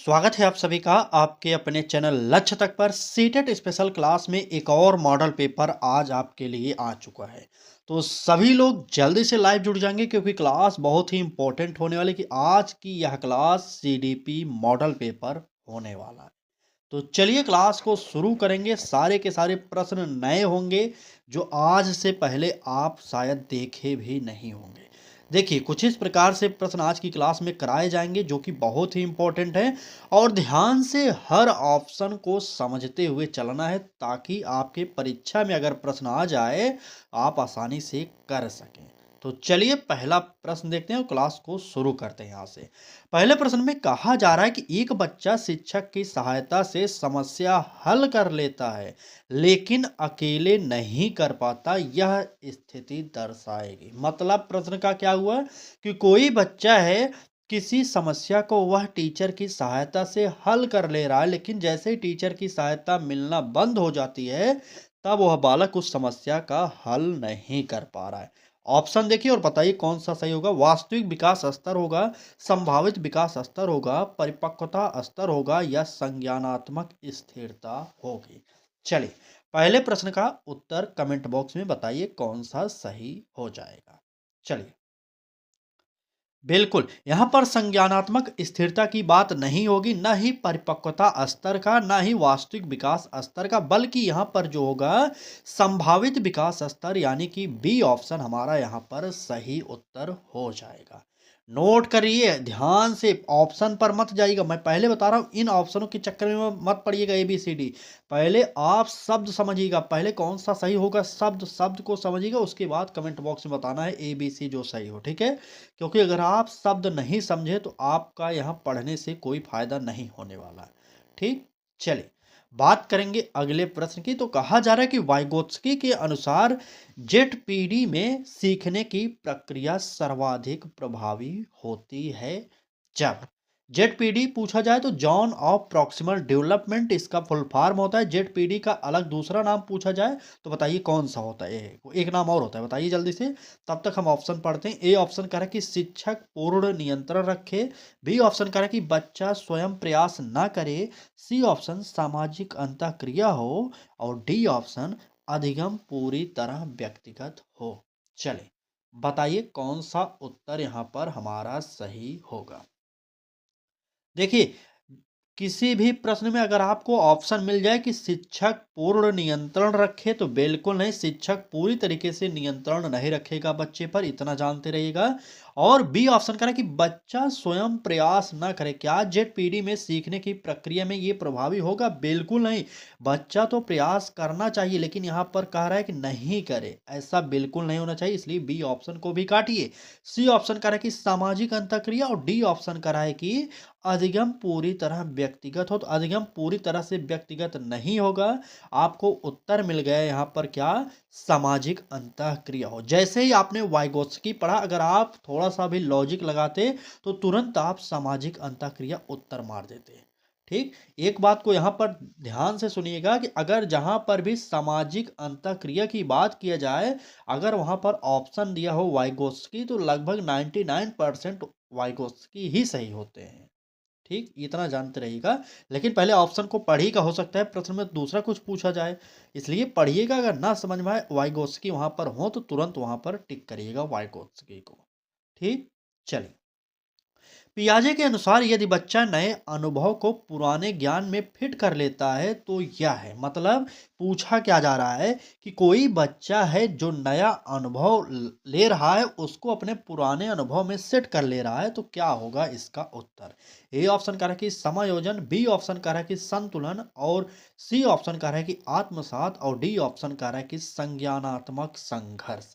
स्वागत है आप सभी का आपके अपने चैनल लक्ष्य तक पर सीटेट स्पेशल क्लास में एक और मॉडल पेपर आज आपके लिए आ चुका है। तो सभी लोग जल्दी से लाइव जुड़ जाएंगे क्योंकि क्लास बहुत ही इंपॉर्टेंट होने वाली कि आज की यह क्लास सीडीपी मॉडल पेपर होने वाला है। तो चलिए क्लास को शुरू करेंगे। सारे के सारे प्रश्न नए होंगे जो आज से पहले आप शायद देखे भी नहीं होंगे। देखिए कुछ इस प्रकार से प्रश्न आज की क्लास में कराए जाएंगे जो कि बहुत ही इंपॉर्टेंट है और ध्यान से हर ऑप्शन को समझते हुए चलना है ताकि आपके परीक्षा में अगर प्रश्न आ जाए आप आसानी से कर सकें। तो चलिए पहला प्रश्न देखते हैं और क्लास को शुरू करते हैं यहाँ से। पहले प्रश्न में कहा जा रहा है कि एक बच्चा शिक्षक की सहायता से समस्या हल कर लेता है लेकिन अकेले नहीं कर पाता, यह स्थिति दर्शाएगी। मतलब प्रश्न का क्या हुआ कि कोई बच्चा है, किसी समस्या को वह टीचर की सहायता से हल कर ले रहा है लेकिन जैसे ही टीचर की सहायता मिलना बंद हो जाती है तब वह बालक उस समस्या का हल नहीं कर पा रहा है। ऑप्शन देखिए और बताइए कौन सा सही होगा। वास्तविक विकास स्तर होगा, संभावित विकास स्तर होगा, परिपक्वता स्तर होगा या संज्ञानात्मक स्थिरता होगी। चलिए पहले प्रश्न का उत्तर कमेंट बॉक्स में बताइए कौन सा सही हो जाएगा। चलिए बिल्कुल, यहाँ पर संज्ञानात्मक स्थिरता की बात नहीं होगी, ना ही परिपक्वता स्तर का, ना ही वास्तविक विकास स्तर का, बल्कि यहाँ पर जो होगा संभावित विकास स्तर यानी कि बी ऑप्शन हमारा यहाँ पर सही उत्तर हो जाएगा। नोट करिए ध्यान से, ऑप्शन पर मत जाइएगा। मैं पहले बता रहा हूँ इन ऑप्शनों के चक्कर में मत पड़िएगा ए बी सी डी। पहले आप शब्द समझिएगा, पहले कौन सा सही होगा शब्द शब्द को समझिएगा, उसके बाद कमेंट बॉक्स में बताना है ए बी सी जो सही हो। ठीक है, क्योंकि अगर आप शब्द नहीं समझे तो आपका यहाँ पढ़ने से कोई फायदा नहीं होने वाला है। ठीक, चलिए बात करेंगे अगले प्रश्न की। तो कहा जा रहा है कि वाइगोत्स्की के अनुसार जेटपीडी में सीखने की प्रक्रिया सर्वाधिक प्रभावी होती है जब जेटपीडी पूछा जाए तो जॉन ऑफ प्रॉक्सिमल डेवलपमेंट इसका फुल फॉर्म होता है। जेटपीडी का अलग दूसरा नाम पूछा जाए तो बताइए कौन सा होता है। एक नाम और होता है, बताइए जल्दी से, तब तक हम ऑप्शन पढ़ते हैं। ए ऑप्शन कह रहा है कि शिक्षक पूर्ण नियंत्रण रखे, बी ऑप्शन कह रहा है कि बच्चा स्वयं प्रयास ना करे, सी ऑप्शन सामाजिक अंतःक्रिया हो और डी ऑप्शन अधिगम पूरी तरह व्यक्तिगत हो। चले बताइए कौन सा उत्तर यहाँ पर हमारा सही होगा। देखिए किसी भी प्रश्न में अगर आपको ऑप्शन मिल जाए कि शिक्षक पूर्ण नियंत्रण रखे तो बिल्कुल नहीं, शिक्षक पूरी तरीके से नियंत्रण नहीं रखेगा बच्चे पर, इतना जानते रहिएगा। और बी ऑप्शन करें कि बच्चा स्वयं प्रयास ना करे, क्या जेडपीडी में सीखने की प्रक्रिया में ये प्रभावी होगा? बिल्कुल नहीं, बच्चा तो प्रयास करना चाहिए लेकिन यहाँ पर कह रहा है कि नहीं करे, ऐसा बिल्कुल नहीं होना चाहिए, इसलिए बी ऑप्शन को भी काटिए। सी ऑप्शन कह रहा है कि सामाजिक अंतःक्रिया और डी ऑप्शन कह रहा है कि अधिगम पूरी तरह व्यक्तिगत हो। तो अधिगम पूरी तरह से व्यक्तिगत नहीं होगा, आपको उत्तर मिल गया यहाँ पर क्या, सामाजिक अंतःक्रिया हो। जैसे ही आपने वाइगोत्स्की पढ़ा, अगर आप थोड़ा सा भी लॉजिक लगाते तो तुरंत आप सामाजिक अंतःक्रिया उत्तर मार देते। ठीक, एक बात को यहाँ पर ध्यान से सुनिएगा कि अगर जहाँ पर भी सामाजिक अंतःक्रिया की बात किया जाए, अगर वहाँ पर ऑप्शन दिया हो वाइगोत्स्की तो लगभग 99% वाइगोत्स्की ही सही होते हैं। ठीक, इतना जानते रहिएगा। लेकिन पहले ऑप्शन को पढ़िएगा, हो सकता है प्रश्न में दूसरा कुछ पूछा जाए, इसलिए पढ़िएगा। अगर ना समझ में आए वाइगोत्स्की वहां पर हो तो तुरंत वहां पर टिक करिएगा वाइगोत्स्की को। ठीक, चलिए पियाजे के अनुसार यदि बच्चा नए अनुभव को पुराने ज्ञान में फिट कर लेता है तो यह है, मतलब पूछा क्या जा रहा है कि कोई बच्चा है जो नया अनुभव ले रहा है उसको अपने पुराने अनुभव में सेट कर ले रहा है तो क्या होगा इसका उत्तर। ए ऑप्शन कह रहा है कि समायोजन, बी ऑप्शन कह रहा है कि संतुलन और सी ऑप्शन कह रहा है कि आत्मसात और डी ऑप्शन कह रहा है कि संज्ञानात्मक संघर्ष।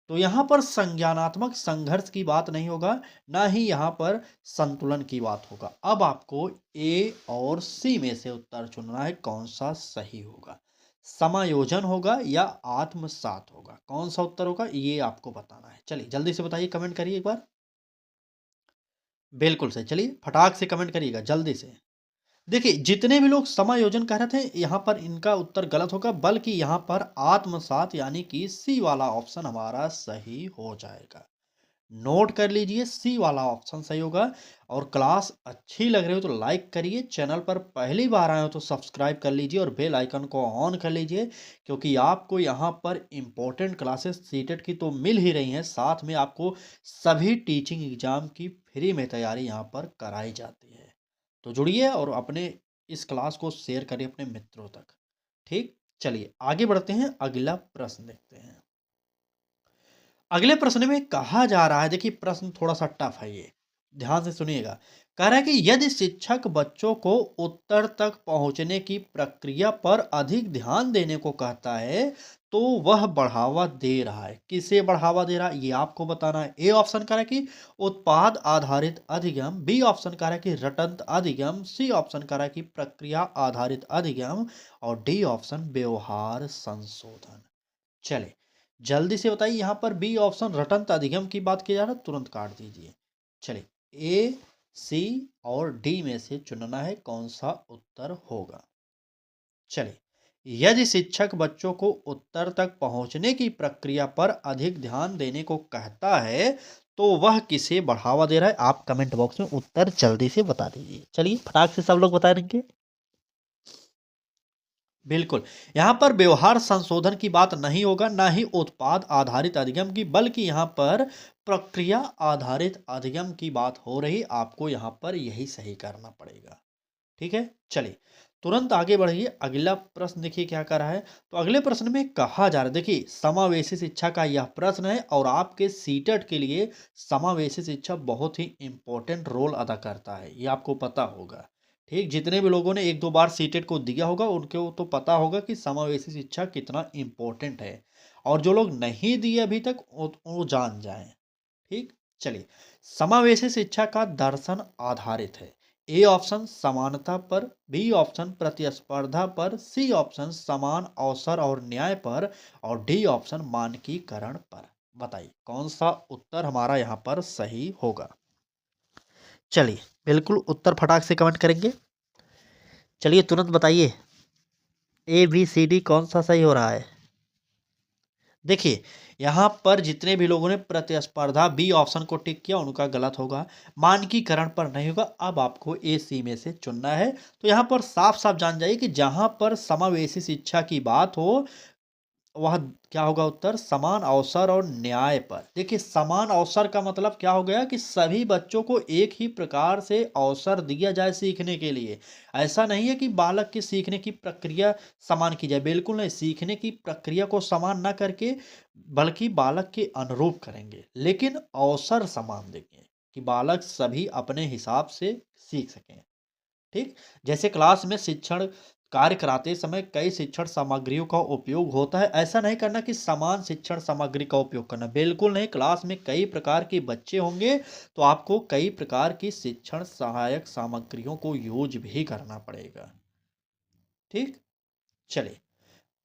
तो यहाँ पर संज्ञानात्मक संघर्ष की बात नहीं होगा, ना ही यहाँ पर संतुलन की बात होगा। अब आपको ए और सी में से उत्तर चुनना है कौन सा सही होगा, समायोजन होगा या आत्मसात होगा, कौन सा उत्तर होगा ये आपको बताना है। चलिए जल्दी से बताइए, कमेंट करिए एक बार। बिल्कुल सही, चलिए फटाक से कमेंट करिएगा जल्दी से। देखिए जितने भी लोग समायोजन कह रहे थे यहाँ पर इनका उत्तर गलत होगा, बल्कि यहाँ पर आत्मसात यानी कि सी वाला ऑप्शन हमारा सही हो जाएगा। नोट कर लीजिए, सी वाला ऑप्शन सही होगा। और क्लास अच्छी लग रही हो तो लाइक करिए, चैनल पर पहली बार आए हो तो सब्सक्राइब कर लीजिए और बेल आइकन को ऑन कर लीजिए, क्योंकि आपको यहाँ पर इम्पोर्टेंट क्लासेस सीटेट की तो मिल ही रही हैं, साथ में आपको सभी टीचिंग एग्जाम की फ्री में तैयारी यहाँ पर कराई जाती है। तो जुड़िए और अपने इस क्लास को शेयर करिए अपने मित्रों तक। ठीक, चलिए आगे बढ़ते हैं, अगला प्रश्न देखते हैं। अगले प्रश्न में कहा जा रहा है, देखिए प्रश्न थोड़ा सा टफ है ये, ध्यान से सुनिएगा। कह रहा है कि यदि शिक्षक बच्चों को उत्तर तक पहुंचने की प्रक्रिया पर अधिक ध्यान देने को कहता है तो वह बढ़ावा दे रहा है, किसे बढ़ावा दे रहा है ये आपको बताना है। ए ऑप्शन कह रहा है कि उत्पाद आधारित अधिगम, बी ऑप्शन कह रहा है कि रटंत अधिगम, सी ऑप्शन कह रहा है कि प्रक्रिया आधारित अधिगम, और डी ऑप्शन व्यवहार संशोधन। चले जल्दी से बताइए, यहाँ पर बी ऑप्शन रटंत अधिगम की बात की जा रहा है, तुरंत काट दीजिए। चलिए ए, सी और डी में से चुनना है कौन सा उत्तर होगा। चलिए, यदि शिक्षक बच्चों को उत्तर तक पहुंचने की प्रक्रिया पर अधिक ध्यान देने को कहता है तो वह किसे बढ़ावा दे रहा है, आप कमेंट बॉक्स में उत्तर जल्दी से बता दीजिए। चलिए फटाक से सब लोग बता देंगे। बिल्कुल, यहाँ पर व्यवहार संशोधन की बात नहीं होगा, ना ही उत्पाद आधारित अधिगम की, बल्कि यहाँ पर प्रक्रिया आधारित अधिगम की बात हो रही। आपको यहाँ पर यही सही करना पड़ेगा। ठीक है, चलिए तुरंत आगे बढ़िए। अगला प्रश्न देखिए क्या कर रहा है। तो अगले प्रश्न में कहा जा रहा है, देखिए समावेशी शिक्षा का यह प्रश्न है और आपके सीटेट के लिए समावेशी शिक्षा बहुत ही इंपॉर्टेंट रोल अदा करता है, ये आपको पता होगा। ठीक, जितने भी लोगों ने एक दो बार सीटेट को दिया होगा उनको तो पता होगा कि समावेशी शिक्षा कितना इम्पोर्टेंट है, और जो लोग नहीं दिए अभी तक वो जान जाएं। ठीक, चलिए समावेशी शिक्षा का दर्शन आधारित है। ए ऑप्शन समानता पर, बी ऑप्शन प्रतिस्पर्धा पर, सी ऑप्शन समान अवसर और न्याय पर, और डी ऑप्शन मानकीकरण पर। बताइए कौन सा उत्तर हमारा यहाँ पर सही होगा। चलिए बिल्कुल उत्तर फटाक से कमेंट करेंगे। चलिए तुरंत बताइए ए बी सी डी कौन सा सही हो रहा है। देखिए यहाँ पर जितने भी लोगों ने प्रतिस्पर्धा बी ऑप्शन को टिक किया उनका गलत होगा, मानकीकरण पर नहीं होगा। अब आपको ए सी में से चुनना है। तो यहाँ पर साफ साफ जान जाइए कि जहाँ पर समावेशी शिक्षा की बात हो वह क्या होगा उत्तर, समान अवसर और न्याय पर। देखिए समान अवसर का मतलब क्या हो गया कि सभी बच्चों को एक ही प्रकार से अवसर दिया जाए सीखने के लिए। ऐसा नहीं है कि बालक के सीखने की प्रक्रिया समान की जाए, बिल्कुल नहीं, सीखने की प्रक्रिया को समान ना करके बल्कि बालक के अनुरूप करेंगे, लेकिन अवसर समान देंगे कि बालक सभी अपने हिसाब से सीख सकें। ठीक, जैसे क्लास में शिक्षण कार्य कराते समय कई शिक्षण सामग्रियों का उपयोग होता है, ऐसा नहीं करना कि समान शिक्षण सामग्री का उपयोग करना, बिल्कुल नहीं। क्लास में कई प्रकार के बच्चे होंगे तो आपको कई प्रकार की शिक्षण सहायक सामग्रियों को यूज भी करना पड़ेगा। ठीक, चलिए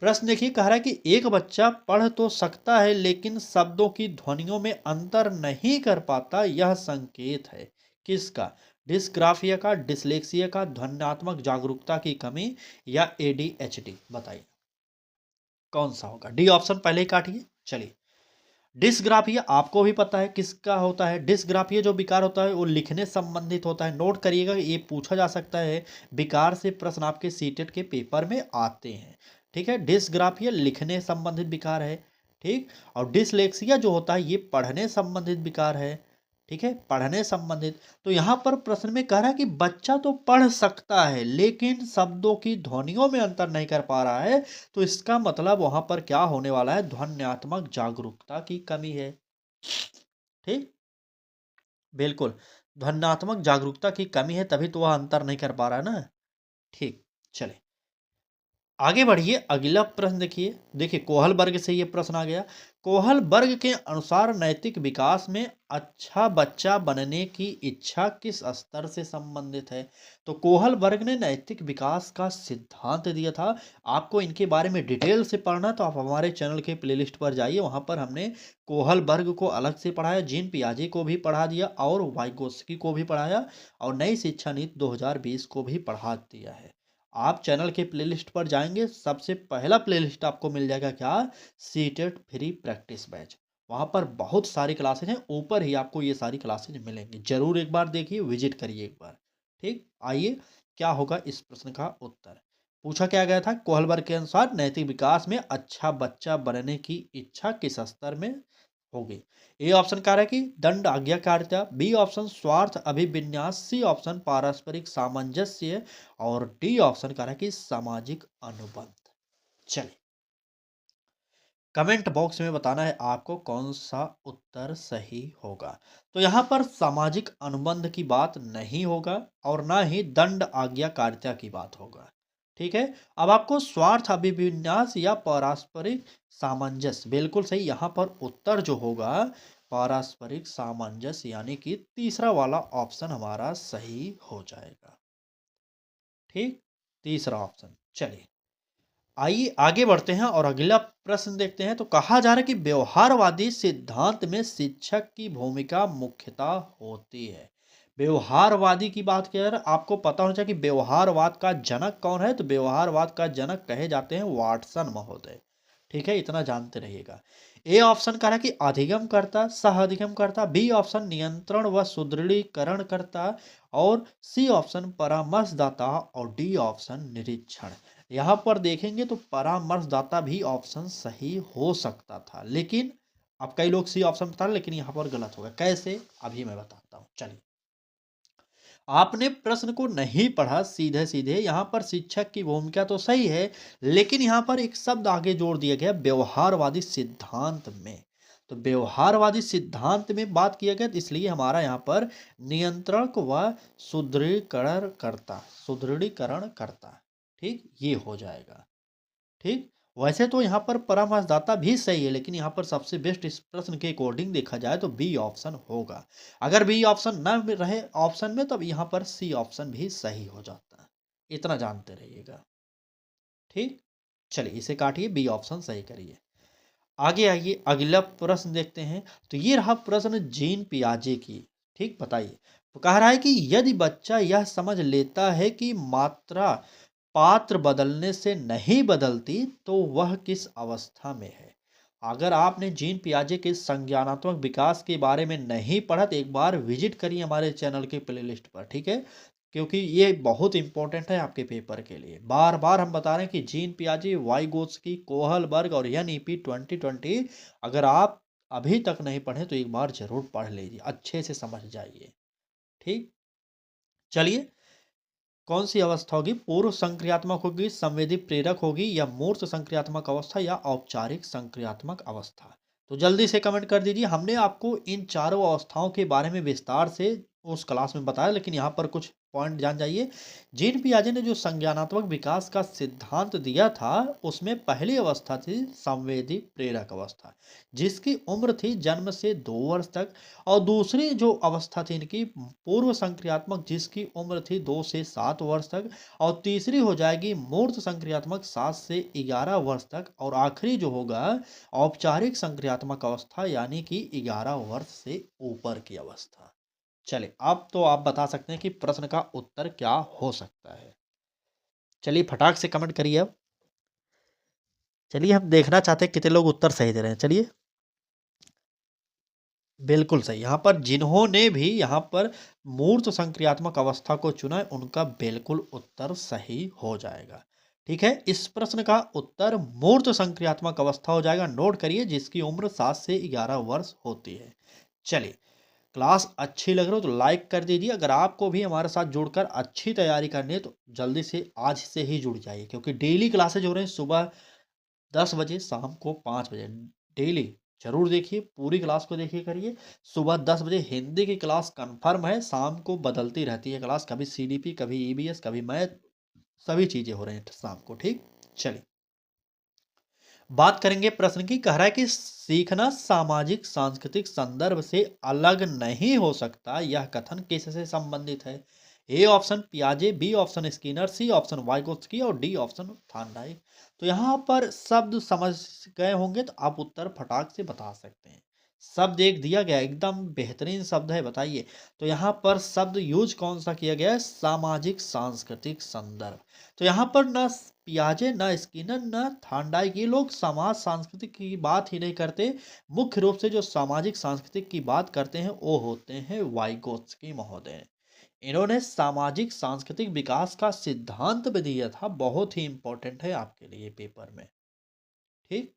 प्रश्न देखिए, कह रहा है कि एक बच्चा पढ़ तो सकता है लेकिन शब्दों की ध्वनियों में अंतर नहीं कर पाता, यह संकेत है किसका, डिस्ग्राफिया का, डिसलेक्सिया का, ध्वन्यात्मक जागरूकता की कमी, या एडीएचडी। बताइए कौन सा होगा। डी ऑप्शन पहले ही काटिए। चलिए डिस्ग्राफिया आपको भी पता है किसका होता है। डिस्ग्राफिया जो विकार होता है वो लिखने संबंधित होता है, नोट करिएगा ये पूछा जा सकता है, विकार से प्रश्न आपके सीटेट के पेपर में आते हैं। ठीक है, डिस्ग्राफिया लिखने संबंधित विकार है। ठीक, और डिसलेक्सिया जो होता है ये पढ़ने संबंधित विकार है। ठीक है, पढ़ने संबंधित। तो यहाँ पर प्रश्न में कह रहा है कि बच्चा तो पढ़ सकता है लेकिन शब्दों की ध्वनियों में अंतर नहीं कर पा रहा है, तो इसका मतलब वहां पर क्या होने वाला है, ध्वन्यात्मक जागरूकता की कमी है। ठीक, बिल्कुल, ध्वन्यात्मक जागरूकता की कमी है तभी तो वह अंतर नहीं कर पा रहा है ना। ठीक, चले आगे बढ़िए। अगला प्रश्न देखिए, देखिए कोहल वर्ग से ये प्रश्न आ गया। कोहल वर्ग के अनुसार नैतिक विकास में अच्छा बच्चा बनने की इच्छा किस स्तर से संबंधित है। तो कोहल वर्ग ने नैतिक विकास का सिद्धांत दिया था। आपको इनके बारे में डिटेल से पढ़ना तो आप हमारे चैनल के प्लेलिस्ट पर जाइए, वहां पर हमने कोहल वर्ग को अलग से पढ़ाया, जीन पियाजे को भी पढ़ा दिया और वाइगोस्की को भी पढ़ाया, और नई शिक्षा नीति 2020 को भी पढ़ा दिया है। आप चैनल के प्लेलिस्ट पर जाएंगे, सबसे पहला प्लेलिस्ट आपको मिल जाएगा क्या, सीटेट फ्री प्रैक्टिस बैच। वहाँ पर बहुत सारी क्लासेज हैं, ऊपर ही आपको ये सारी क्लासेज मिलेंगी। ज़रूर एक बार देखिए, विजिट करिए एक बार। ठीक, आइए क्या होगा इस प्रश्न का उत्तर। पूछा क्या गया था, कोहलबर्ग के अनुसार नैतिक विकास में अच्छा बच्चा बनने की इच्छा किस स्तर में होगी। ए ऑप्शन कह रहा है कि दंड आज्ञाकारिता, बी ऑप्शन स्वार्थ अभिविन्यास, सी ऑप्शन पारस्परिक सामंजस्य और डी ऑप्शन कह रहा है कि सामाजिक अनुबंध। चलिए कमेंट बॉक्स में बताना है आपको कौन सा उत्तर सही होगा। तो यहाँ पर सामाजिक अनुबंध की बात नहीं होगा और ना ही दंड आज्ञाकारिता की बात होगा। ठीक है, अब आपको स्वार्थ अभिविन्यास या पारस्परिक सामंजस्य, बिल्कुल सही। यहाँ पर उत्तर जो होगा पारस्परिक सामंजस्य, यानी कि तीसरा वाला ऑप्शन हमारा सही हो जाएगा। ठीक, तीसरा ऑप्शन। चलिए आइए आगे बढ़ते हैं और अगला प्रश्न देखते हैं। तो कहा जा रहा है कि व्यवहारवादी सिद्धांत में शिक्षक की भूमिका मुख्यतः होती है। व्यवहारवादी की बात किया जाए, आपको पता होना चाहिए कि व्यवहारवाद का जनक कौन है। तो व्यवहारवाद का जनक कहे जाते हैं वाटसन महोदय। ठीक है, इतना जानते रहिएगा। ए ऑप्शन कह रहा है कि अधिगम करता, सह अधिगम करता, बी ऑप्शन नियंत्रण व सुदृढ़ीकरण करता और सी ऑप्शन परामर्शदाता और डी ऑप्शन निरीक्षण। यहाँ पर देखेंगे तो परामर्शदाता भी ऑप्शन सही हो सकता था, लेकिन अब कई लोग सी ऑप्शन बता रहे, लेकिन यहाँ पर गलत होगा। कैसे, अभी मैं बताता हूँ। चलिए, आपने प्रश्न को नहीं पढ़ा सीधे सीधे। यहाँ पर शिक्षक की भूमिका तो सही है, लेकिन यहाँ पर एक शब्द आगे जोड़ दिया गया व्यवहारवादी सिद्धांत में। तो व्यवहारवादी सिद्धांत में बात किया गया, तो इसलिए हमारा यहाँ पर नियंत्रण व सुदृढ़ीकरण करता। ठीक, ये हो जाएगा। ठीक, वैसे तो यहाँ पर परामर्शदाता भी सही है, लेकिन यहाँ पर सबसे बेस्ट इस प्रश्न के अकॉर्डिंग देखा जाए तो बी ऑप्शन होगा। अगर बी ऑप्शन न रहे ऑप्शन में, तब यहाँ पर सी ऑप्शन भी सही हो जाता है। इतना जानते रहिएगा। ठीक, चलिए इसे काटिए, बी ऑप्शन सही करिए। आगे आइए अगला प्रश्न देखते हैं। तो ये रहा प्रश्न जीन पियाजे की। ठीक, बताइए। तो कह रहा है कि यदि बच्चा यह समझ लेता है कि मात्रा पात्र बदलने से नहीं बदलती, तो वह किस अवस्था में है। अगर आपने जीन पियाजे के संज्ञानात्मक विकास के बारे में नहीं पढ़ा, तो एक बार विजिट करिए हमारे चैनल के प्लेलिस्ट पर। ठीक है, क्योंकि ये बहुत इंपॉर्टेंट है आपके पेपर के लिए। बार बार हम बता रहे हैं कि जीन पियाजे, वाइगोत्स्की, कोहलबर्ग और एनईपी 2020, अगर आप अभी तक नहीं पढ़े तो एक बार जरूर पढ़ लीजिए, अच्छे से समझ जाइए। ठीक, चलिए कौन सी अवस्था होगी, पूर्व संक्रियात्मक होगी, संवेदी प्रेरक होगी, या मूर्त संक्रियात्मक अवस्था, या औपचारिक संक्रियात्मक अवस्था। तो जल्दी से कमेंट कर दीजिए। हमने आपको इन चारों अवस्थाओं के बारे में विस्तार से उस क्लास में बताया, लेकिन यहाँ पर कुछ पॉइंट जान जाइए। जीन पियाजे ने जो संज्ञानात्मक विकास का सिद्धांत दिया था, उसमें पहली अवस्था थी संवेदी प्रेरक अवस्था, जिसकी उम्र थी जन्म से 2 वर्ष तक। और दूसरी जो अवस्था थी इनकी पूर्व संक्रियात्मक, जिसकी उम्र थी 2 से 7 वर्ष तक। और तीसरी हो जाएगी मूर्त संक्रियात्मक, 7 से 11 वर्ष तक। और आखिरी जो होगा औपचारिक संक्रियात्मक अवस्था, यानी कि 11 वर्ष से ऊपर की अवस्था। चलिए अब तो आप बता सकते हैं कि प्रश्न का उत्तर क्या हो सकता है। चलिए फटाक से कमेंट करिए अब। चलिए हम देखना चाहते हैं कितने लोग उत्तर सही दे रहे हैं। चलिए बिल्कुल सही। यहाँ पर जिन्होंने भी यहाँ पर मूर्त संक्रियात्मक अवस्था को चुना है, उनका बिल्कुल उत्तर सही हो जाएगा। ठीक है, इस प्रश्न का उत्तर मूर्त संक्रियात्मक अवस्था हो जाएगा। नोट करिए, जिसकी उम्र 7 से 11 वर्ष होती है। चलिए, क्लास अच्छी लग रही हो तो लाइक कर दीजिए। अगर आपको भी हमारे साथ जुड़कर अच्छी तैयारी करनी है, तो जल्दी से आज से ही जुड़ जाइए, क्योंकि डेली क्लासेज हो रहे हैं सुबह 10 बजे, शाम को 5 बजे। डेली जरूर देखिए, पूरी क्लास को देखिए करिए। सुबह 10 बजे हिंदी की क्लास कंफर्म है, शाम को बदलती रहती है क्लास, कभी सीडीपी, कभी ईबीएस, कभी मैथ, सभी चीजें हो रही हैं शाम को। ठीक, चलिए बात करेंगे प्रश्न की। कह रहा है कि सीखना सामाजिक सांस्कृतिक संदर्भ से अलग नहीं हो सकता, यह कथन किससे संबंधित है। ए ऑप्शन पियाजे, B option Skinner, C option Vygotsky और डी ऑप्शन थांडाइक। तो यहाँ पर शब्द समझ गए होंगे तो आप उत्तर फटाक से बता सकते हैं। शब्द एक दिया गया, एकदम बेहतरीन शब्द है, बताइए। तो यहाँ पर शब्द यूज कौन सा किया गया है? सामाजिक सांस्कृतिक संदर्भ। तो यहाँ पर ना पियाजे, ना स्किनर, ना थांडाइक, ये लोग समाज सांस्कृतिक की बात ही नहीं करते। मुख्य रूप से जो सामाजिक सांस्कृतिक की बात करते हैं वो होते हैं वाइगोत्स्की महोदय। इन्होंने सामाजिक सांस्कृतिक विकास का सिद्धांत भी दिया था, बहुत ही इंपॉर्टेंट है आपके लिए पेपर में। ठीक,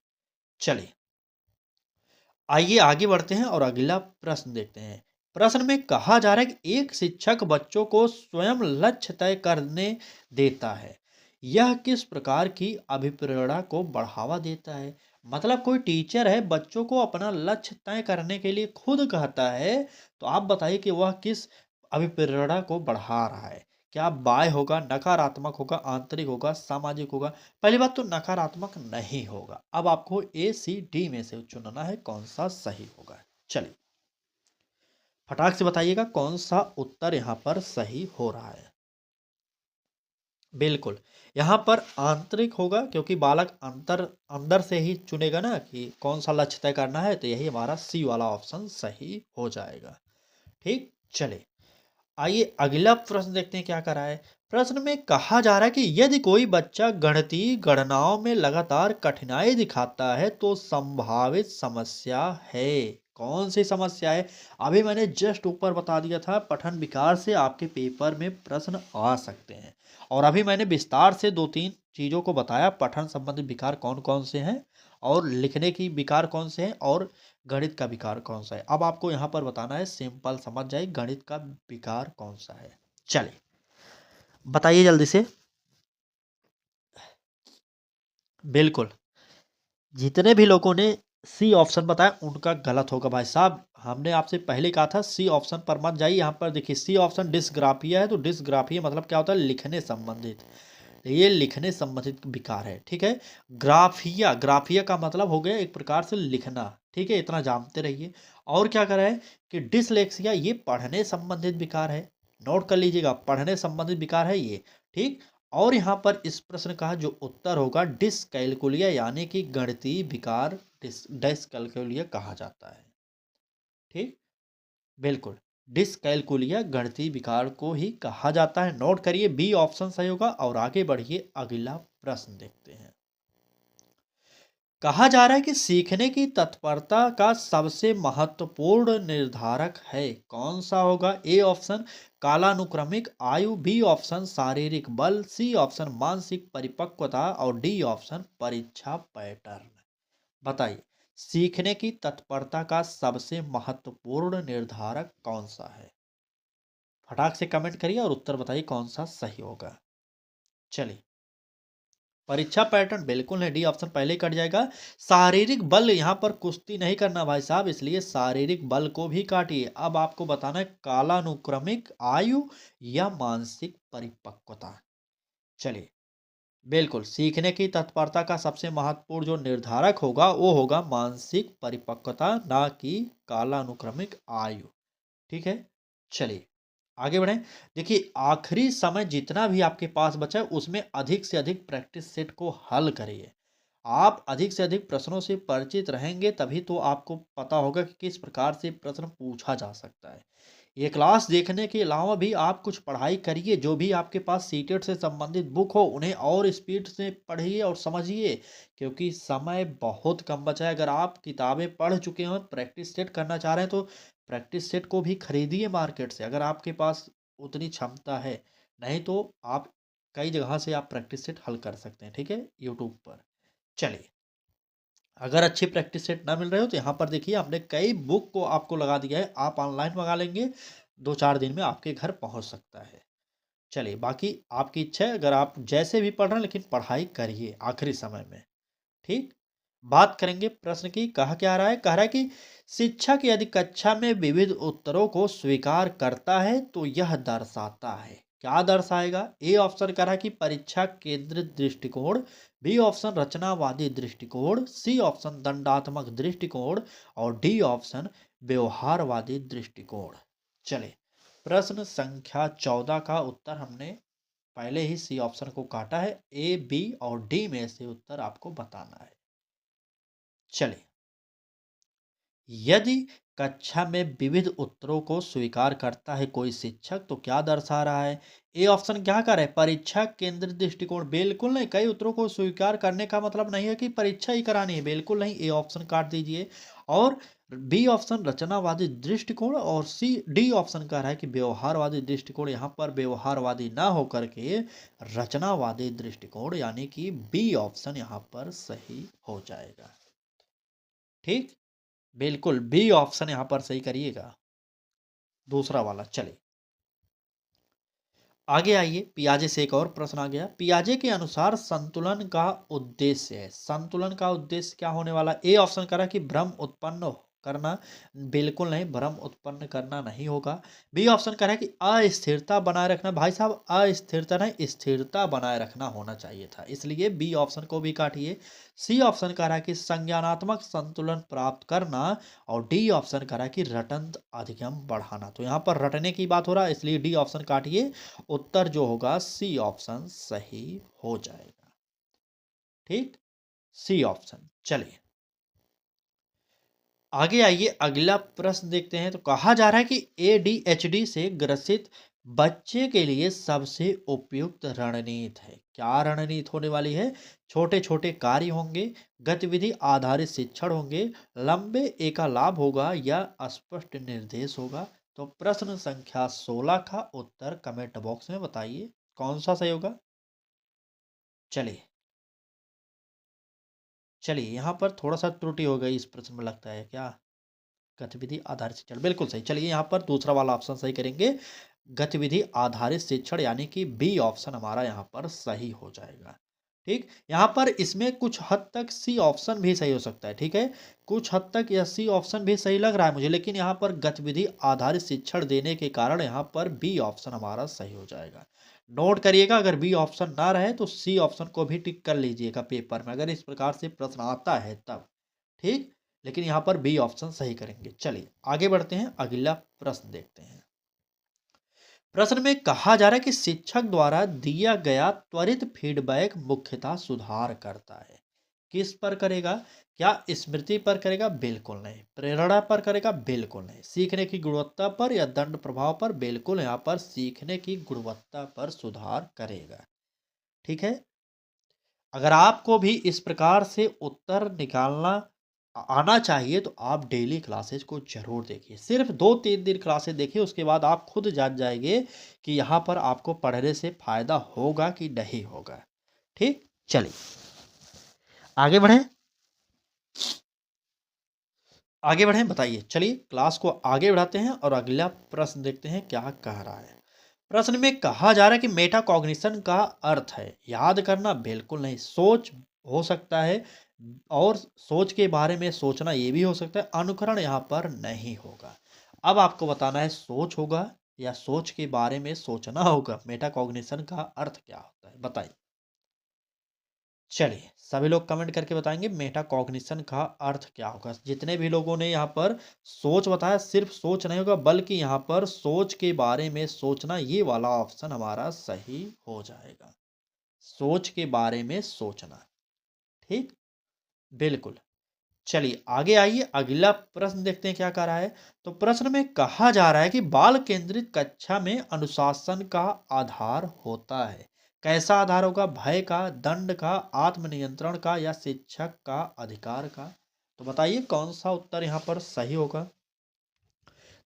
चलिए आइए आगे बढ़ते हैं और अगला प्रश्न देखते हैं। प्रश्न में कहा जा रहा है कि एक शिक्षक बच्चों को स्वयं लक्ष्य तय करने देता है, यह किस प्रकार की अभिप्रेरणा को बढ़ावा देता है? मतलब कोई टीचर है, बच्चों को अपना लक्ष्य तय करने के लिए खुद कहता है, तो आप बताइए कि वह किस अभिप्रेरणा को बढ़ा रहा है? क्या बाय होगा, नकारात्मक होगा, आंतरिक होगा, सामाजिक होगा? पहली बात तो नकारात्मक नहीं होगा। अब आपको ए सी डी में से चुनना है कौन सा सही होगा। चलिए फटाक से बताइएगा कौन सा उत्तर यहाँ पर सही हो रहा है। बिल्कुल, यहाँ पर आंतरिक होगा, क्योंकि बालक अंतर अंदर से ही चुनेगा ना कि कौन सा लक्ष्य तय करना है, तो यही हमारा सी वाला ऑप्शन सही हो जाएगा। ठीक, चलिए आइए अगला प्रश्न देखते हैं क्या करा है। प्रश्न में कहा जा रहा है कि यदि कोई बच्चा गणितीय गणनाओं में लगातार कठिनाई दिखाता है तो संभावित समस्या है। कौन सी समस्या है? अभी मैंने जस्ट ऊपर बता दिया था, पठन विकार से आपके पेपर में प्रश्न आ सकते हैं। और अभी मैंने विस्तार से दो तीन चीज़ों को बताया, पठन संबंधित विकार कौन कौन से हैं और लिखने की विकार कौन से हैं और गणित का विकार कौन सा है। अब आपको यहाँ पर बताना है, सिंपल समझ जाए, गणित का विकार कौन सा है। चलिए बताइए जल्दी से। बिल्कुल, जितने भी लोगों ने सी ऑप्शन बताया उनका गलत होगा भाई साहब। हमने आपसे पहले कहा था सी ऑप्शन पर मत जाइए। यहाँ पर देखिए सी ऑप्शन डिस्ग्राफिया है, तो डिस्ग्राफिया मतलब क्या होता है? लिखने संबंधित। ये लिखने संबंधित विकार है, ठीक है। ग्राफिया, ग्राफिया का मतलब हो गया एक प्रकार से लिखना, ठीक है, इतना जानते रहिए। और क्या करा है कि डिसलेक्सिया, ये पढ़ने संबंधित विकार है। नोट कर लीजिएगा, पढ़ने संबंधित विकार है ये, ठीक। और यहाँ पर इस प्रश्न का जो उत्तर होगा डिसकैलकुलिया, यानी कि गणितीय विकार डिसकैलकुलिया कहा जाता है। ठीक, बिल्कुल, डिसकैलकुलिया गणितीय विकार को ही कहा जाता है। नोट करिए, बी ऑप्शन सही होगा। और आगे बढ़िए, अगला प्रश्न देखते हैं। कहा जा रहा है कि सीखने की तत्परता का सबसे महत्वपूर्ण निर्धारक है, कौन सा होगा? ए ऑप्शन कालानुक्रमिक आयु, बी ऑप्शन शारीरिक बल, सी ऑप्शन मानसिक परिपक्वता और डी ऑप्शन परीक्षा पैटर्न। बताइए, सीखने की तत्परता का सबसे महत्वपूर्ण निर्धारक कौन सा है? फटाक से कमेंट करिए और उत्तर बताइए कौन सा सही होगा। चलिए, परीक्षा पैटर्न बिल्कुल है, डी ऑप्शन पहले ही कट जाएगा। शारीरिक बल, यहाँ पर कुश्ती नहीं करना भाई साहब, इसलिए शारीरिक बल को भी काटिए। अब आपको बताना है कालानुक्रमिक आयु या मानसिक परिपक्वता। चलिए, बिल्कुल, सीखने की तत्परता का सबसे महत्वपूर्ण जो निर्धारक होगा वो होगा मानसिक परिपक्वता, ना कि कालानुक्रमिक आयु। ठीक है, चलिए आगे बढ़ें। देखिए, आखिरी समय जितना भी आपके पास बचा है उसमें अधिक से अधिक प्रैक्टिस सेट को हल करिए। आप अधिक से अधिक प्रश्नों से परिचित रहेंगे तभी तो आपको पता होगा कि किस प्रकार से प्रश्न पूछा जा सकता है। ये क्लास देखने के अलावा भी आप कुछ पढ़ाई करिए, जो भी आपके पास सीटेट से संबंधित बुक हो उन्हें और स्पीड से पढ़िए और समझिए, क्योंकि समय बहुत कम बचा है। अगर आप किताबें पढ़ चुके हैं, प्रैक्टिस सेट करना चाह रहे हैं, तो प्रैक्टिस सेट को भी खरीदिए मार्केट से, अगर आपके पास उतनी क्षमता है। नहीं तो आप कई जगह से आप प्रैक्टिस सेट हल कर सकते हैं, ठीक है, यूट्यूब पर। चलिए, अगर अच्छी प्रैक्टिस सेट ना मिल रहे हो तो यहाँ पर देखिए हमने कई बुक को आपको लगा दिया है, आप ऑनलाइन मंगा लेंगे, 2-4 दिन में आपके घर पहुँच सकता है। चलिए, बाकी आपकी इच्छा है, अगर आप जैसे भी पढ़ रहे हैं लेकिन पढ़ाई करिए आखिरी समय में, ठीक। बात करेंगे प्रश्न की, कहा क्या रहा है? कह रहा है कि शिक्षक यदि कक्षा में विविध उत्तरों को स्वीकार करता है तो यह दर्शाता है, क्या दर्शाएगा? ए ऑप्शन कह रहा है कि परीक्षा केंद्रित दृष्टिकोण, बी ऑप्शन रचनावादी दृष्टिकोण, सी ऑप्शन दंडात्मक दृष्टिकोण और डी ऑप्शन व्यवहारवादी दृष्टिकोण। चले, प्रश्न संख्या 14 का उत्तर हमने पहले ही सी ऑप्शन को काटा है। ए, बी और डी में से उत्तर आपको बताना है। चलिए, यदि कक्षा में विविध उत्तरों को स्वीकार करता है कोई शिक्षक तो क्या दर्शा रहा है? ए ऑप्शन क्या कर रहा है? परीक्षा केंद्रित दृष्टिकोण। बिल्कुल नहीं, कई उत्तरों को स्वीकार करने का मतलब नहीं है कि परीक्षा ही करानी है, बिल्कुल नहीं, ए ऑप्शन काट दीजिए। और बी ऑप्शन रचनावादी दृष्टिकोण, और सी डी ऑप्शन कह रहा है कि व्यवहारवादी दृष्टिकोण। यहाँ पर व्यवहारवादी ना होकर के रचनावादी दृष्टिकोण, यानी कि बी ऑप्शन यहाँ पर सही हो जाएगा। ठीक, बिल्कुल बी ऑप्शन यहाँ पर सही करिएगा, दूसरा वाला। चलिए आगे आइए, पियाजे से एक और प्रश्न आ गया। पियाजे के अनुसार संतुलन का उद्देश्य है, संतुलन का उद्देश्य क्या होने वाला? ए ऑप्शन करा कि भ्रम उत्पन्न करना, बिल्कुल नहीं, भ्रम उत्पन्न करना नहीं होगा। बी ऑप्शन करा कि अस्थिरता बनाए रखना। भाई साहब अस्थिरता नहीं, स्थिरता बनाए रखना होना चाहिए था, इसलिए बी ऑप्शन को भी काटिए। सी ऑप्शन करा कि संज्ञानात्मक संतुलन प्राप्त करना, और डी ऑप्शन करा कि रटन अधिगम बढ़ाना। तो यहाँ पर रटने की बात हो रहा है, इसलिए डी ऑप्शन काटिए। उत्तर जो होगा सी ऑप्शन सही हो जाएगा। ठीक, सी ऑप्शन। चलिए आगे आइए, अगला प्रश्न देखते हैं। तो कहा जा रहा है कि एडीएचडी से ग्रसित बच्चे के लिए सबसे उपयुक्त रणनीति है। क्या रणनीति होने वाली है? छोटे छोटे कार्य होंगे, गतिविधि आधारित शिक्षण होंगे, लंबे एकालाप होगा, या स्पष्ट निर्देश होगा? तो प्रश्न संख्या 16 का उत्तर कमेंट बॉक्स में बताइए, कौन सा सही होगा। चलिए चलिए, यहाँ पर थोड़ा सा त्रुटि हो गई इस प्रश्न में, लगता है क्या? गतिविधि आधारित शिक्षण, बिल्कुल सही। चलिए यहाँ पर दूसरा वाला ऑप्शन सही करेंगे, गतिविधि आधारित शिक्षण, यानी कि बी ऑप्शन हमारा यहाँ पर सही हो जाएगा। ठीक, यहाँ पर इसमें कुछ हद तक सी ऑप्शन भी सही हो सकता है, ठीक है, कुछ हद तक यह सी ऑप्शन भी सही लग रहा है मुझे, लेकिन यहाँ पर गतिविधि आधारित शिक्षण देने के कारण यहाँ पर बी ऑप्शन हमारा सही हो जाएगा। नोट करिएगा, अगर बी ऑप्शन ना रहे तो सी ऑप्शन को भी टिक कर लीजिएगा पेपर में, अगर इस प्रकार से प्रश्न आता है तब। ठीक, लेकिन यहाँ पर बी ऑप्शन सही करेंगे। चलिए आगे बढ़ते हैं, अगला प्रश्न देखते हैं। प्रश्न में कहा जा रहा है कि शिक्षक द्वारा दिया गया त्वरित फीडबैक मुख्यतः सुधार करता है। किस पर करेगा? क्या स्मृति पर करेगा? बिल्कुल नहीं। प्रेरणा पर करेगा? बिल्कुल नहीं। सीखने की गुणवत्ता पर या दंड प्रभाव पर? बिल्कुल, यहाँ पर सीखने की गुणवत्ता पर सुधार करेगा। ठीक है, अगर आपको भी इस प्रकार से उत्तर निकालना आना चाहिए तो आप डेली क्लासेज को जरूर देखिए, सिर्फ 2-3 दिन क्लासेज देखिए, उसके बाद आप खुद जान जाएंगे कि यहाँ पर आपको पढ़ने से फायदा होगा कि नहीं होगा। ठीक, चलिए आगे बढ़े, आगे बढ़े, बताइए। चलिए क्लास को आगे बढ़ाते हैं और अगला प्रश्न देखते हैं क्या कह रहा है। प्रश्न में कहा जा रहा है कि मेटाकॉग्निशन का अर्थ है याद करना, बिल्कुल नहीं। सोच हो सकता है, और सोच के बारे में सोचना ये भी हो सकता है। अनुकरण यहाँ पर नहीं होगा। अब आपको बताना है सोच होगा या सोच के बारे में सोचना होगा। मेटाकॉग्निशन का अर्थ क्या होता है, बताइए। चलिए सभी लोग कमेंट करके बताएंगे मेटाकॉग्निशन का अर्थ क्या होगा। जितने भी लोगों ने यहाँ पर सोच बताया, सिर्फ सोच नहीं होगा, बल्कि यहाँ पर सोच के बारे में सोचना, ये वाला ऑप्शन हमारा सही हो जाएगा। सोच के बारे में सोचना। ठीक, बिल्कुल। चलिए आगे आइए, अगला प्रश्न देखते हैं क्या कह रहा है। तो प्रश्न में कहा जा रहा है कि बाल केंद्रित कक्षा में अनुशासन का आधार होता है। कैसा आधार होगा? भय का, दंड का, आत्मनियंत्रण का, या शिक्षक का अधिकार का? तो बताइए कौन सा उत्तर यहाँ पर सही होगा।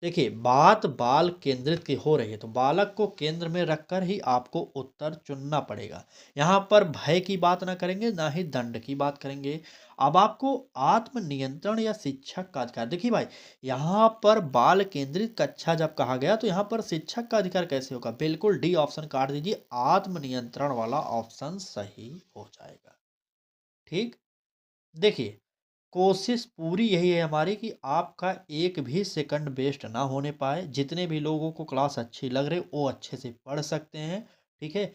देखिए, बात बाल केंद्रित की हो रही है तो बालक को केंद्र में रखकर ही आपको उत्तर चुनना पड़ेगा। यहाँ पर भय की बात ना करेंगे, ना ही दंड की बात करेंगे। अब आपको आत्मनियंत्रण या शिक्षक का अधिकार, देखिए भाई, यहाँ पर बाल केंद्रित कक्षा जब कहा गया तो यहाँ पर शिक्षक का अधिकार कैसे होगा? बिल्कुल डी ऑप्शन काट दीजिए, आत्मनियंत्रण वाला ऑप्शन सही हो जाएगा। ठीक, देखिए, कोशिश पूरी यही है हमारी कि आपका एक भी सेकंड वेस्ट ना होने पाए। जितने भी लोगों को क्लास अच्छी लग रही वो अच्छे से पढ़ सकते हैं। ठीक है,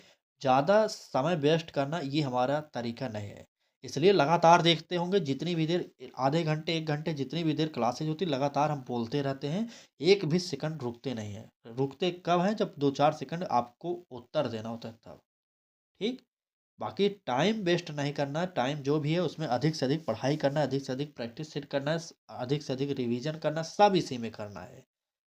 ज़्यादा समय वेस्ट करना ये हमारा तरीका नहीं है, इसलिए लगातार देखते होंगे जितनी भी देर, आधे घंटे 1 घंटे जितनी भी देर क्लासेज होती लगातार हम बोलते रहते हैं, एक भी सेकंड रुकते नहीं हैं। रुकते कब हैं? जब 2-4 सेकंड आपको उत्तर देना होता है तब। ठीक, बाकी टाइम वेस्ट नहीं करना है, टाइम जो भी है उसमें अधिक से अधिक पढ़ाई करना है, अधिक से अधिक प्रैक्टिस सेट करना है, अधिक से अधिक रिवीजन करना है, सब इसी में करना है।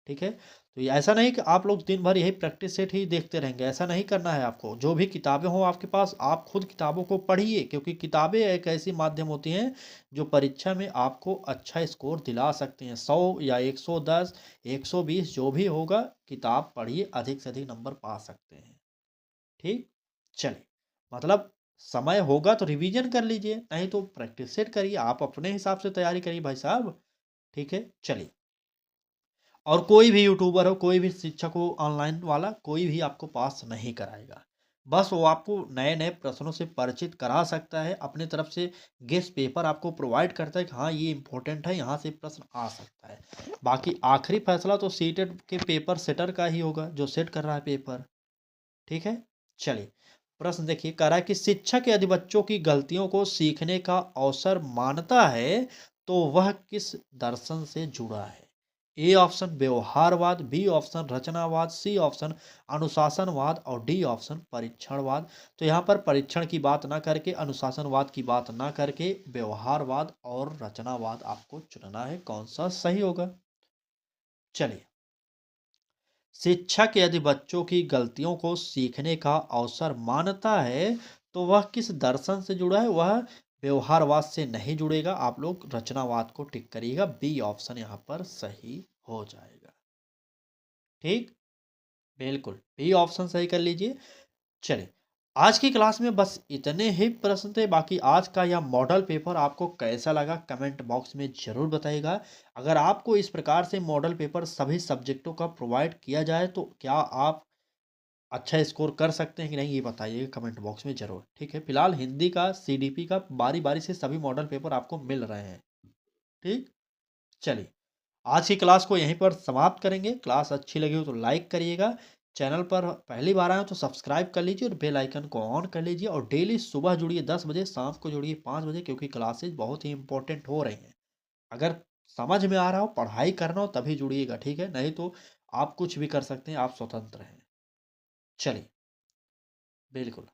ठीक है? तो ये ऐसा नहीं कि आप लोग दिन भर यही प्रैक्टिस सेट ही देखते रहेंगे, ऐसा नहीं करना है आपको। जो भी किताबें हों आपके पास, आप खुद किताबों को पढ़िए, क्योंकि किताबें एक ऐसी माध्यम होती हैं जो परीक्षा में आपको अच्छा स्कोर दिला सकती हैं। 100 या 110, 120 जो भी होगा, किताब पढ़िए, अधिक से अधिक नंबर पा सकते हैं। ठीक? चलिए, मतलब समय होगा तो रिवीजन कर लीजिए, नहीं तो प्रैक्टिस सेट करिए, आप अपने हिसाब से तैयारी करिए भाई साहब। ठीक है? चलिए, और कोई भी यूट्यूबर हो, कोई भी शिक्षक हो ऑनलाइन वाला, कोई भी आपको पास नहीं कराएगा। बस वो आपको नए-नए प्रश्नों से परिचित करा सकता है, अपनी तरफ से गेस पेपर आपको प्रोवाइड करता है कि हाँ, ये इम्पोर्टेंट है, यहाँ से प्रश्न आ सकता है। बाकी आखिरी फैसला तो सीटेट के पेपर सेटर का ही होगा, जो सेट कर रहा है पेपर। ठीक है? चलिए, प्रश्न देखिए, कह रहा है कि शिक्षक यदि बच्चों की गलतियों को सीखने का अवसर मानता है, तो वह किस दर्शन से जुड़ा है? ए ऑप्शन व्यवहारवाद, बी ऑप्शन रचनावाद, सी ऑप्शन अनुशासनवाद और डी ऑप्शन परीक्षणवाद। तो यहाँ पर परीक्षण की बात ना करके, अनुशासनवाद की बात ना करके, व्यवहारवाद और रचनावाद आपको चुनना है, कौन सा सही होगा। चलिए, शिक्षक यदि बच्चों की गलतियों को सीखने का अवसर मानता है, तो वह किस दर्शन से जुड़ा है? वह व्यवहारवाद से नहीं जुड़ेगा। आप लोग रचनावाद को टिक करिएगा, बी ऑप्शन यहाँ पर सही हो जाएगा। ठीक, बिल्कुल, बी ऑप्शन सही कर लीजिए। चलिए, आज की क्लास में बस इतने ही प्रश्न थे। बाकी आज का यह मॉडल पेपर आपको कैसा लगा, कमेंट बॉक्स में ज़रूर बताइएगा। अगर आपको इस प्रकार से मॉडल पेपर सभी सब्जेक्टों का प्रोवाइड किया जाए, तो क्या आप अच्छा स्कोर कर सकते हैं कि नहीं, ये बताइएगा कमेंट बॉक्स में ज़रूर। ठीक है? फिलहाल हिंदी का, सीडीपी का बारी-बारी से सभी मॉडल पेपर आपको मिल रहे हैं। ठीक? चलिए, आज की क्लास को यहीं पर समाप्त करेंगे। क्लास अच्छी लगी हो तो लाइक करिएगा। चैनल पर पहली बार आए हो तो सब्सक्राइब कर लीजिए और बेल आइकन को ऑन कर लीजिए, और डेली सुबह जुड़िए 10 बजे, शाम को जुड़िए 5 बजे, क्योंकि क्लासेज बहुत ही इंपॉर्टेंट हो रही हैं। अगर समझ में आ रहा हो, पढ़ाई करना हो, तभी जुड़िएगा। ठीक है? नहीं तो आप कुछ भी कर सकते हैं, आप स्वतंत्र हैं। चलिए, बिल्कुल।